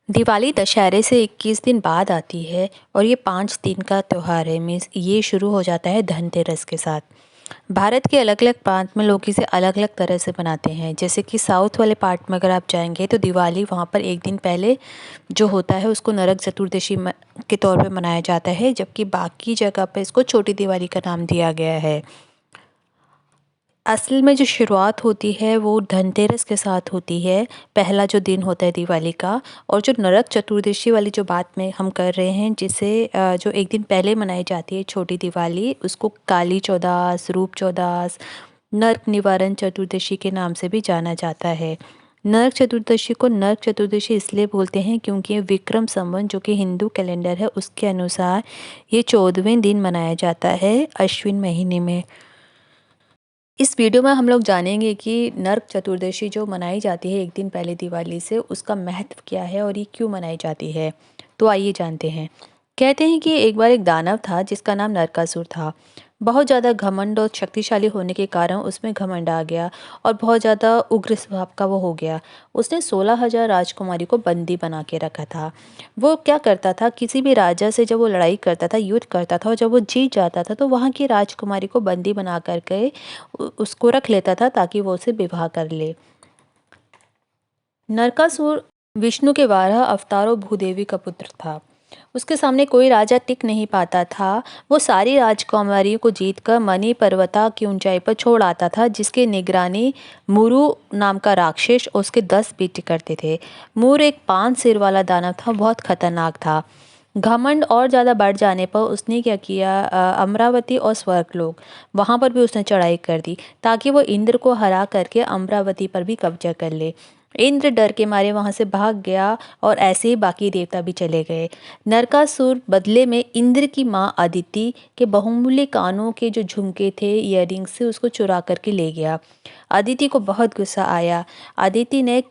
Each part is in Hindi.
दिवाली दशहरे से 21 दिन बाद आती है और ये 5 दिन का त्योहार है। मीन्स ये शुरू हो जाता है धनतेरस के साथ। भारत के अलग-अलग प्रांत में लोग इसे अलग-अलग तरह से मनाते हैं। जैसे कि साउथ वाले पार्ट में अगर आप जाएँगे तो दिवाली वहाँ पर 1 दिन पहले जो होता है उसको नरक चतुर्दशी के तौर पे मनाया जाता है, जबकि बाकी जगह पे इसको छोटी दिवाली का नाम दिया गया है। असल में जो शुरुआत होती है वो धनतेरस के साथ होती है, पहला जो दिन होता है दिवाली का। और जो नरक चतुर्दशी वाली जो बात में हम कर रहे हैं, जिसे जो 1 दिन पहले मनाई जाती है छोटी दिवाली, उसको काली चौदास, रूप चौदास, नरक निवारण चतुर्दशी के नाम से भी जाना जाता है। नरक चतुर्दशी को नरक चतुर्दशी इसलिए बोलते हैं क्योंकि ये विक्रम संवत जो कि हिंदू कैलेंडर है उसके अनुसार ये 14वें दिन मनाया जाता है अश्विन महीने में। इस वीडियो में हम लोग जानेंगे कि नरक चतुर्दशी जो मनाई जाती है 1 दिन पहले दिवाली से, उसका महत्व क्या है और ये क्यों मनाई जाती है। तो आइए जानते हैं। कहते हैं कि एक बार एक दानव था जिसका नाम नरकासुर था। बहुत ज़्यादा घमंड और शक्तिशाली होने के कारण उसमें घमंड आ गया और बहुत ज़्यादा उग्र स्वभाव का वो हो गया। उसने 16,000 राजकुमारी को बंदी बना के रखा था। वो क्या करता था, किसी भी राजा से जब वो लड़ाई करता था, युद्ध करता था और जब वो जीत जाता था तो वहाँ की राजकुमारी को बंदी बना कर के उसको रख लेता था ताकि वो उसे विवाह कर ले। नरकासुर विष्णु के 12 अवतारों भूदेवी का पुत्र था। उसके सामने कोई राजा टिक नहीं पाता था। वो सारी राजकुमारियों को जीतकर मणि पर्वता की ऊंचाई पर छोड़ आता था, जिसकी निगरानी मुरु नाम का राक्षस और उसके 10 बेटे करते थे। मुरु एक 5 सिर वाला दानव था, बहुत खतरनाक था। घमंड और ज़्यादा बढ़ जाने पर उसने क्या किया, अमरावती और स्वर्गलोक वहाँ पर भी उसने चढ़ाई कर दी ताकि वो इंद्र को हरा करके अमरावती पर भी कब्जा कर ले। इंद्र डर के मारे वहाँ से भाग गया और ऐसे ही बाकी देवता भी चले गए। नरकासुर बदले में इंद्र की माँ अदिति के बहुमूल्य कानों के जो झुमके थे, इयररिंग्स से, उसको चुरा करके ले गया। अदिति को बहुत गुस्सा आया। अदिति ने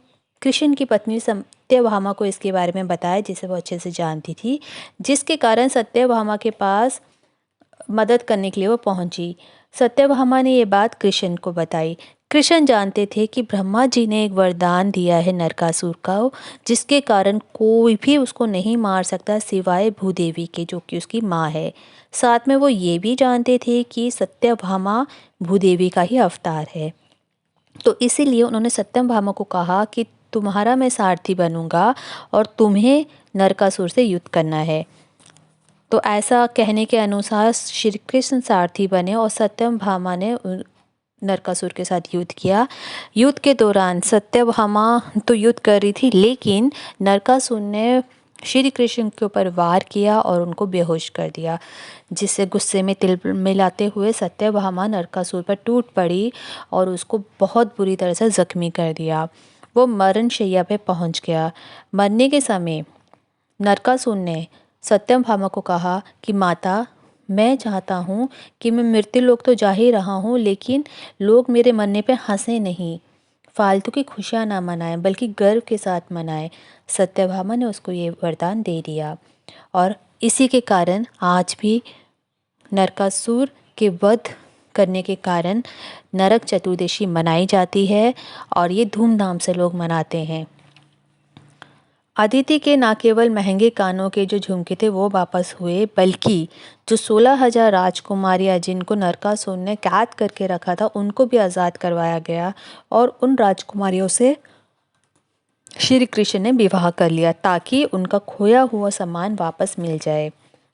कृष्ण की पत्नी सत्यभामा को इसके बारे में बताया, जिसे वो अच्छे से जानती थी, जिसके कारण सत्यभामा के पास मदद करने के लिए वो पहुंची। सत्यभामा ने ये बात कृष्ण को बताई। कृष्ण जानते थे कि ब्रह्मा जी ने एक वरदान दिया है नरकासुर को, जिसके कारण कोई भी उसको नहीं मार सकता सिवाय भूदेवी के, जो कि उसकी माँ है। साथ में वो ये भी जानते थे कि सत्यभामा भूदेवी का ही अवतार है। तो इसीलिए उन्होंने सत्यभामा को कहा कि तुम्हारा मैं सारथी बनूंगा और तुम्हें नरकासुर से युद्ध करना है। तो ऐसा कहने के अनुसार श्री कृष्ण सारथी बने और सत्यभामा ने नरकासुर के साथ युद्ध किया। युद्ध के दौरान सत्यभामा तो युद्ध कर रही थी, लेकिन नरकासुर ने श्री कृष्ण के ऊपर वार किया और उनको बेहोश कर दिया, जिससे गुस्से में तिल मिलाते हुए सत्यभामा नरकासुर पर टूट पड़ी और उसको बहुत बुरी तरह से जख्मी कर दिया। वो मरण शैया पे पहुंच गया। मरने के समय नरकासुर ने सत्यभामा को कहा कि माता, मैं चाहता हूँ कि मैं मृत्यु लोक तो जा ही रहा हूँ, लेकिन लोग मेरे मरने पे हंसे नहीं, फालतू की खुशियाँ ना मनाएं, बल्कि गर्व के साथ मनाएं। सत्यभामा ने उसको ये वरदान दे दिया और इसी के कारण आज भी नरकासुर के वध करने के कारण नरक चतुर्दशी मनाई जाती है और ये धूमधाम से लोग मनाते हैं। अदिति के न केवल महंगे कानों के जो झुमके थे वो वापस हुए, बल्कि जो 16,000 राजकुमारियाँ जिनको नरकासुर ने कैद करके रखा था उनको भी आज़ाद करवाया गया और उन राजकुमारियों से श्री कृष्ण ने विवाह कर लिया ताकि उनका खोया हुआ सम्मान वापस मिल जाए।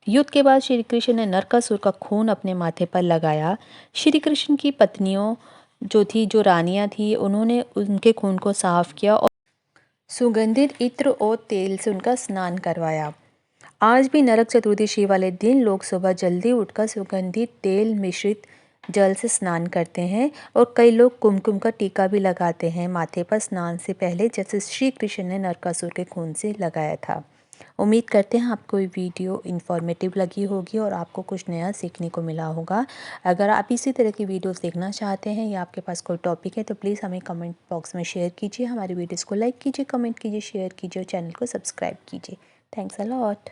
युद्ध के बाद श्री कृष्ण ने नरकासुर का खून अपने माथे पर लगाया। श्री कृष्ण की पत्नियों जो रानियां थी, उन्होंने उनके खून को साफ किया और सुगंधित इत्र और तेल से उनका स्नान करवाया। आज भी नरक चतुर्दशी वाले दिन लोग सुबह जल्दी उठकर सुगंधित तेल मिश्रित जल से स्नान करते हैं और कई लोग कुमकुम का टीका भी लगाते हैं माथे पर स्नान से पहले, जैसे श्री कृष्ण ने नरकासुर के खून से लगाया था। उम्मीद करते हैं आपको ये वीडियो इन्फॉर्मेटिव लगी होगी और आपको कुछ नया सीखने को मिला होगा। अगर आप इसी तरह की वीडियोस देखना चाहते हैं या आपके पास कोई टॉपिक है तो प्लीज़ हमें कमेंट बॉक्स में शेयर कीजिए। हमारी वीडियोस को लाइक कीजिए, कमेंट कीजिए, शेयर कीजिए और चैनल को सब्सक्राइब कीजिए। Thanks a lot.